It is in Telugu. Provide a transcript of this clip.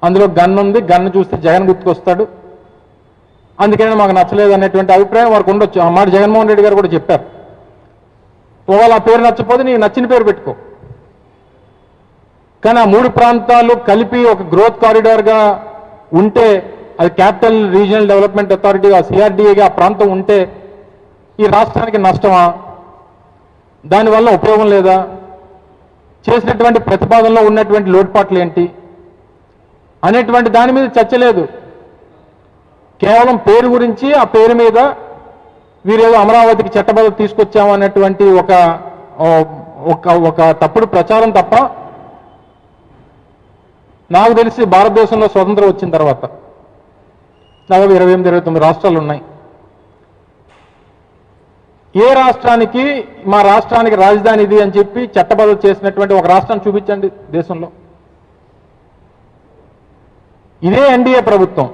అందులో గన్ ఉంది, గన్ను చూస్తే జగన్ గుర్తుకొస్తాడు, అందుకని మాకు నచ్చలేదు అనేటువంటి అభిప్రాయం వారికి ఉండొచ్చు. ఆ మాట జగన్మోహన్ రెడ్డి గారు కూడా చెప్పారు. ఒకవేళ ఆ పేరు నచ్చకపోతే నీకు నచ్చిన పేరు పెట్టుకో, కానీ ఆ 3 ప్రాంతాలు కలిపి ఒక గ్రోత్ కారిడార్గా ఉంటే, అది క్యాపిటల్ రీజనల్ డెవలప్మెంట్ అథారిటీ సిఆర్డీఏగా ఆ ప్రాంతం ఉంటే ఈ రాష్ట్రానికి నష్టమా, దానివల్ల ఉపయోగం లేదా, చేసినటువంటి ప్రతిపాదనలో ఉన్నటువంటి లోటుపాట్లు ఏంటి అనేటువంటి దాని మీద చర్చ లేదు. కేవలం పేరు గురించి, ఆ పేరు మీద వీరేదో అమరావతికి చట్టబద్ధత తీసుకొచ్చాము అనేటువంటి ఒక తప్పుడు ప్రచారం తప్ప, నాకు తెలిసి భారతదేశంలో స్వతంత్రం వచ్చిన తర్వాత దాదాపు 28-29 రాష్ట్రాలు ఉన్నాయి. ఏ రాష్ట్రానికి మా రాష్ట్రానికి రాజధాని ఇది అని చెప్పి చట్టబద్ధత చేసినటువంటి ఒక రాష్ట్రాన్ని చూపించండి దేశంలో. ఇదే ఎన్డీఏ ప్రభుత్వం